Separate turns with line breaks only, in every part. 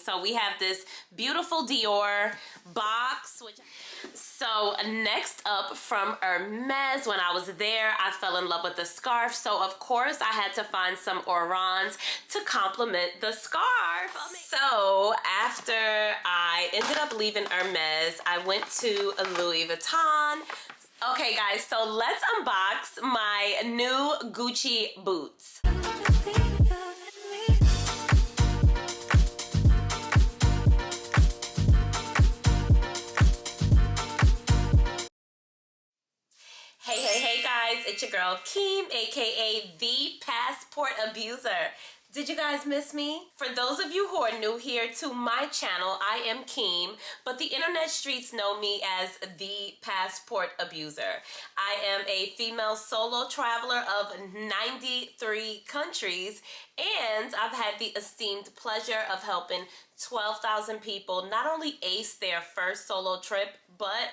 So we have this beautiful Dior box. So next up from Hermes, when I was there, I fell in love with the scarf. So of course I had to find some orans to complement the scarf. So after I ended up leaving Hermes, I went to Louis Vuitton. Okay guys, so let's unbox my new Gucci boots. Hey guys, it's your girl Keem, aka the Passport Abuser. Did you guys miss me? For those of you who are new here to my channel, I am Keem, but the internet streets know me as the Passport Abuser. I am a female solo traveler of 93 countries, and I've had the esteemed pleasure of helping 12,000 people not only ace their first solo trip, but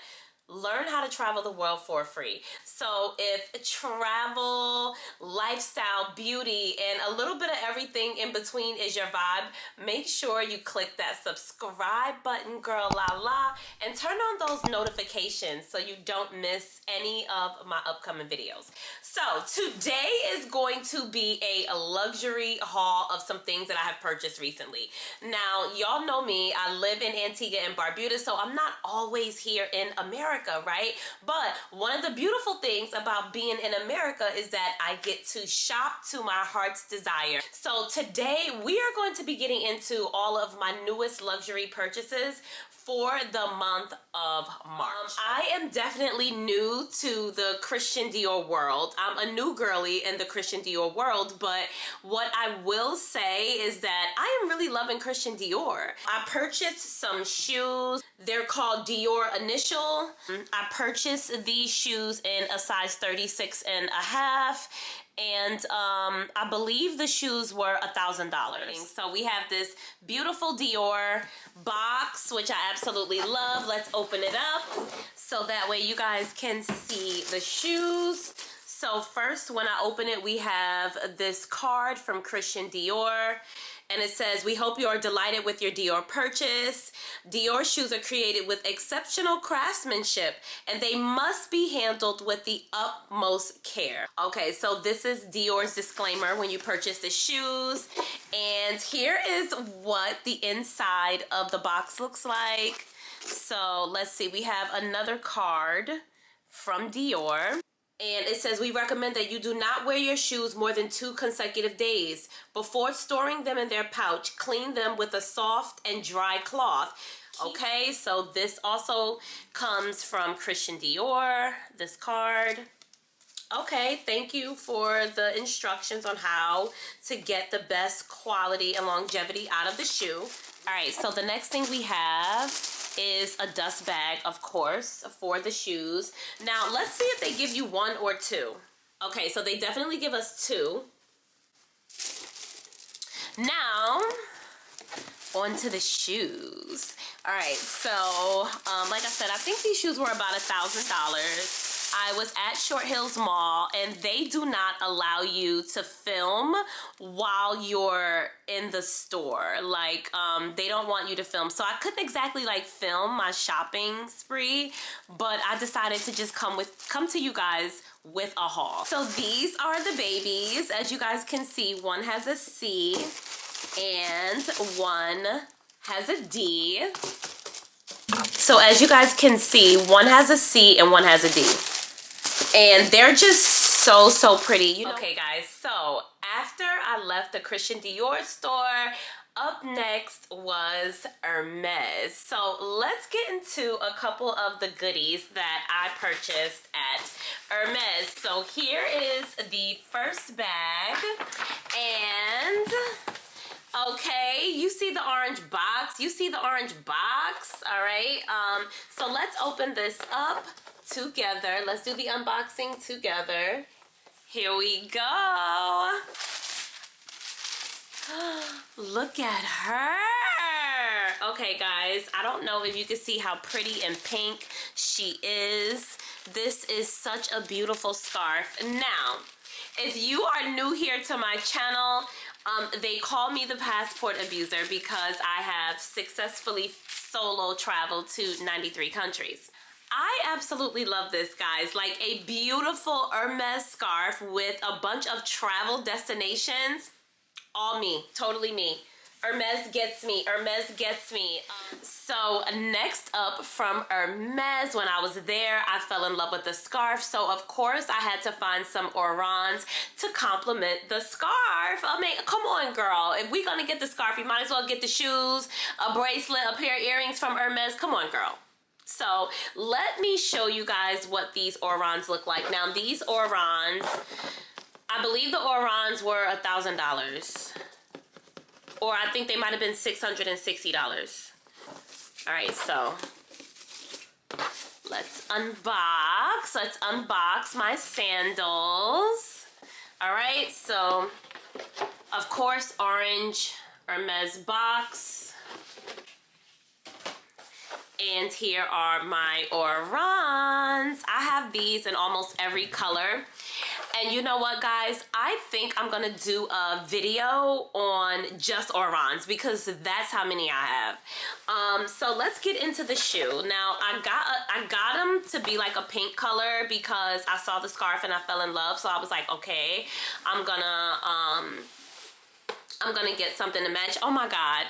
learn how to travel the world for free. So if travel, lifestyle, beauty, and a little bit of everything in between is your vibe, make sure you click that subscribe button, girl la, and turn on those notifications so you don't miss any of my upcoming videos. So today is going to be a luxury haul of some things that I have purchased recently. Now, y'all know me, I live in Antigua and Barbuda, so I'm not always here in America, right? But one of the beautiful things about being in America is that I get to shop to my heart's desire. So today we are going to be getting into all of my newest luxury purchases for the month of March. I am definitely new to the Christian Dior world. I'm a new girly in the Christian Dior world, but what I will say is that I am really loving Christian Dior. I purchased some shoes. They're called Dior Initial. I purchased these shoes in a size 36 and a half. And I believe the shoes were $1,000. So we have this beautiful Dior box, which I absolutely love. Let's open it up so that way you guys can see the shoes. So first, when I open it, we have this card from Christian Dior. And it says, "We hope you are delighted with your Dior purchase. Dior shoes are created with exceptional craftsmanship, and they must be handled with the utmost care." Okay, so this is Dior's disclaimer when you purchase the shoes. And here is what the inside of the box looks like. So let's see, we have another card from Dior. And it says, "We recommend that you do not wear your shoes more than 2 consecutive days. Before storing them in their pouch, clean them with a soft and dry cloth." Okay, so this also comes from Christian Dior, this card. Okay, thank you for the instructions on how to get the best quality and longevity out of the shoe. All right, so the next thing we have is a dust bag, of course, for the shoes. Now, let's see if they give you 1 or 2. Okay, so they definitely give us 2. Now, on to the shoes. All right, so like I said, I think these shoes were about $1,000. I was at Short Hills Mall, and they do not allow you to film while you're in the store. Like, they don't want you to film. So I couldn't exactly like film my shopping spree, but I decided to just come to you guys with a haul. So these are the babies. As you guys can see, one has a C and one has a D. So as you guys can see, one has a C and one has a D. And they're just so pretty. You know? Okay guys, so after I left the Christian Dior store, up next was Hermes. So let's get into a couple of the goodies that I purchased at Hermes. So here is the first bag, and okay, you see the orange box? You see the orange box? All right, so let's open this up together. Let's do the unboxing together. Here we go. Look at her. Okay, guys, I don't know if you can see how pretty and pink she is. This is such a beautiful scarf. Now, if you are new here to my channel, They call me the passport abuser because I have successfully solo traveled to 93 countries. I absolutely love this, guys. Like a beautiful Hermes scarf with a bunch of travel destinations. All me, totally me. Hermes gets me, Hermes gets me. So next up from Hermes, when I was there, I fell in love with the scarf. So of course I had to find some orans to complement the scarf. I mean, come on, girl. If we're gonna get the scarf, you might as well get the shoes, a bracelet, a pair of earrings from Hermes. Come on, girl. So let me show you guys what these orans look like. Now these orans, I believe the orans were $1,000. Or I think they might have been $660. All right, so let's unbox my sandals. All right, so of course, orange Hermes box. And here are my orans. I have these in almost every color. And you know what, guys? I think I'm gonna do a video on just orans because that's how many I have. So let's get into the shoe. Now I got them to be like a pink color because I saw the scarf and I fell in love. So I was like, okay, I'm gonna get something to match. Oh my God.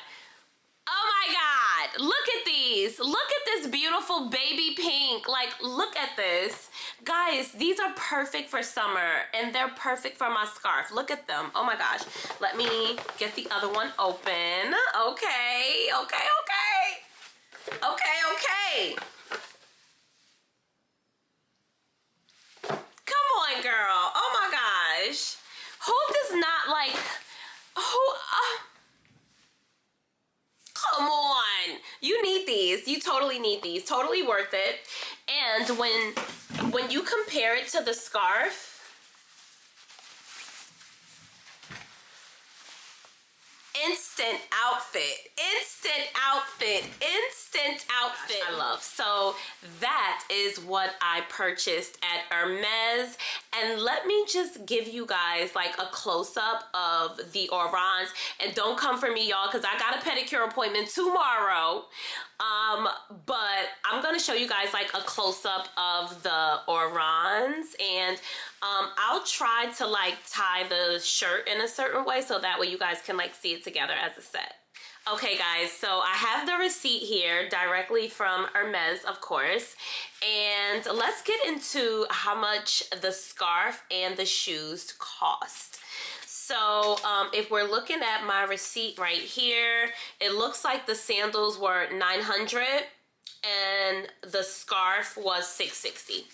Oh my God, look at these. Look at this beautiful baby pink. Like, look at this. Guys, these are perfect for summer and they're perfect for my scarf. Look at them. Oh my gosh. Let me get the other one open. Okay. Come on, girl. Oh my gosh. Who does not like, come on, you need these. You totally need these. Totally worth it. And when you compare it to the scarf, instant outfit. I love. So that is what I purchased at Hermes. And let me just give you guys like a close-up of the orans. And don't come for me, y'all, because I got a pedicure appointment tomorrow. But I'm gonna show you guys like a close-up of the orans, and I'll try to like tie the shirt in a certain way so that way you guys can like see it together as a set. Okay guys, so I have the receipt here directly from Hermes, of course, and let's get into how much the scarf and the shoes cost. So if we're looking at my receipt right here, it looks like the sandals were $900 and the scarf was $660.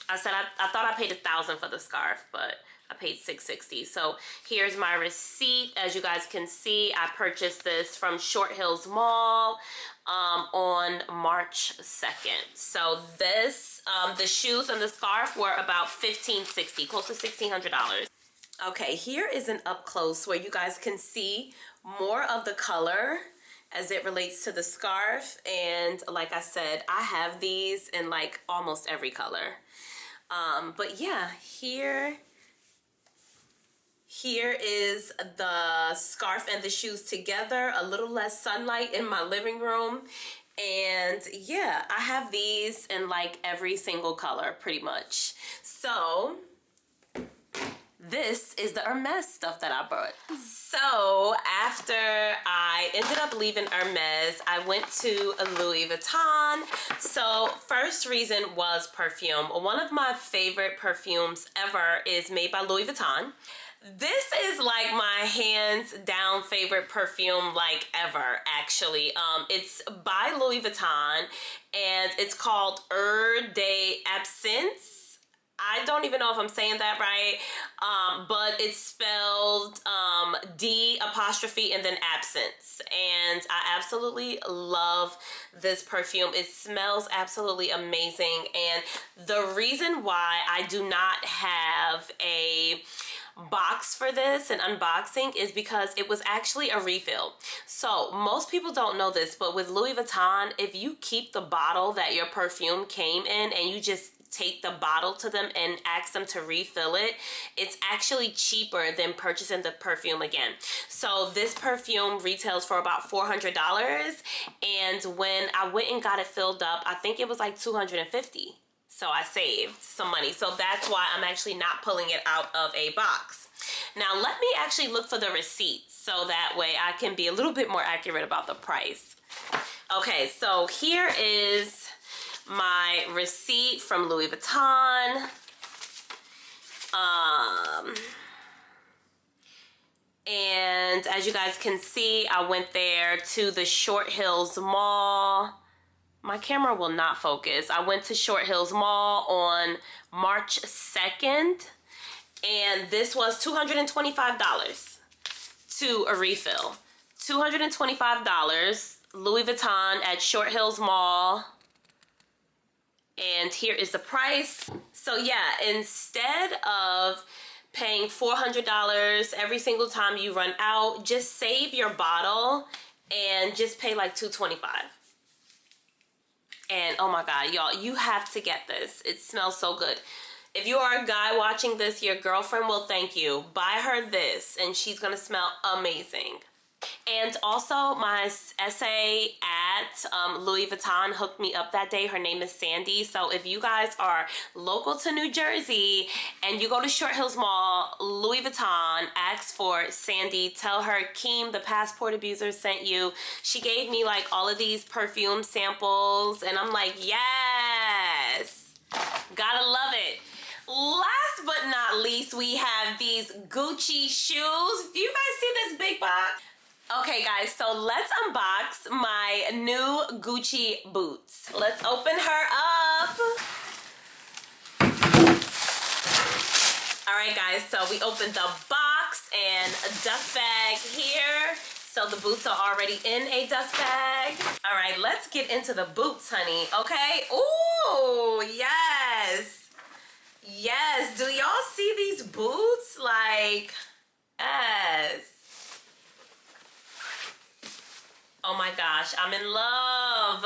I said I thought I paid $1,000 for the scarf, but I paid $660. So here's my receipt. As you guys can see, I purchased this from Short Hills Mall on March 2nd. So this, the shoes and the scarf were about $1,560, close to $1,600. Okay, here is an up close where you guys can see more of the color as it relates to the scarf. And like I said, I have these in like almost every color. But yeah, here is the scarf and the shoes together, a little less sunlight in my living room. And yeah, I have these in like every single color pretty much. So this is the Hermes stuff that I bought. So after I ended up leaving Hermes, I went to Louis Vuitton. So first reason was perfume. One of my favorite perfumes ever is made by Louis Vuitton. This is like my hands down favorite perfume like ever, actually. It's by Louis Vuitton and it's called Eau d'Absence. I don't even know if I'm saying that right, but it's spelled D' and then absence. And I absolutely love this perfume. It smells absolutely amazing. And the reason why I do not have a box for this and unboxing is because it was actually a refill. So most people don't know this, but with Louis Vuitton, if you keep the bottle that your perfume came in and you just take the bottle to them and ask them to refill it, it's actually cheaper than purchasing the perfume again. So this perfume retails for about $400, and when I went and got it filled up, I think it was like $250. So I saved some money. So that's why I'm actually not pulling it out of a box. Now let me actually look for the receipt so that way I can be a little bit more accurate about the price. Okay, so here is my receipt from Louis Vuitton. And as you guys can see, I went there to the Short Hills Mall. My camera will not focus. I went to Short Hills Mall on March 2nd, and this was $225 to a refill. $225, Louis Vuitton at Short Hills Mall. And here is the price. So yeah, instead of paying $400 every single time you run out, just save your bottle and just pay like $225. And oh my God, y'all, you have to get this. It smells so good. If you are a guy watching this, your girlfriend will thank you. Buy her this and she's gonna smell amazing. And also my SA at Louis Vuitton hooked me up that day. Her name is Sandy. So if you guys are local to New Jersey and you go to Short Hills Mall, Louis Vuitton, ask for Sandy. Tell her Keem, the passport abuser, sent you. She gave me like all of these perfume samples and I'm like, yes, gotta love it. Last but not least, we have these Gucci shoes. Do you guys see this big box? Okay guys, so let's unbox my new Gucci boots. Let's open her up. Alright guys, so we opened the box and a dust bag here. So the boots are already in a dust bag. Alright, let's get into the boots, honey, okay? Ooh, yes. Yes, do y'all see these boots? Like, yes. Oh my gosh, I'm in love.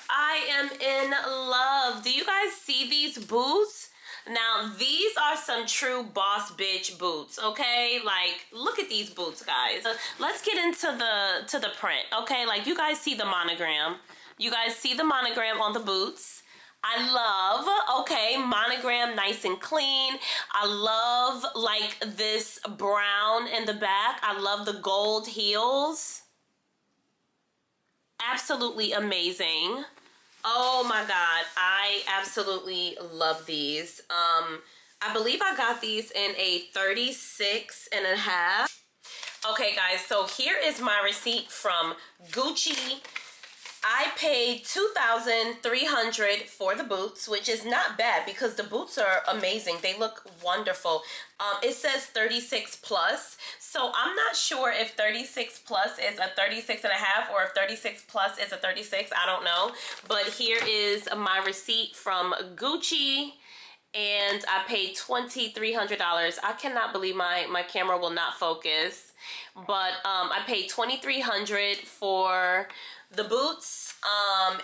I am in love. Do you guys see these boots? Now, these are some true boss bitch boots, okay? Like, look at these boots, guys. Let's get into the print, okay? Like, you guys see the monogram. You guys see the monogram on the boots. I love, okay, monogram nice and clean. I love, like, this brown in the back. I love the gold heels. Absolutely amazing. Oh my God, I absolutely love these. I believe I got these in a 36.5. Okay guys, so here is my receipt from Gucci. I paid $2,300 for the boots, which is not bad because the boots are amazing. They look wonderful. It says 36 plus, so I'm not sure if 36 plus is a 36.5 or if 36 plus is a 36. I don't know. But here is my receipt from Gucci. And I paid $2,300. I cannot believe my camera will not focus. But I paid $2,300 for the boots, and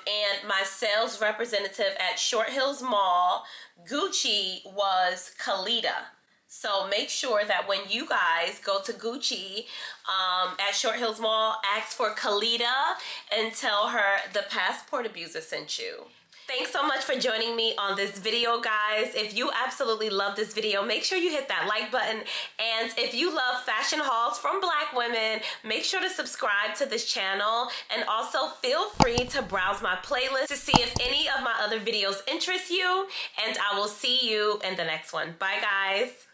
my sales representative at Short Hills Mall, Gucci, was Kalita. So make sure that when you guys go to Gucci at Short Hills Mall, ask for Kalita and tell her the passport abuser sent you. Thanks so much for joining me on this video, guys. If you absolutely love this video, make sure you hit that like button. And if you love fashion hauls from Black women, make sure to subscribe to this channel. And also feel free to browse my playlist to see if any of my other videos interest you. And I will see you in the next one. Bye, guys.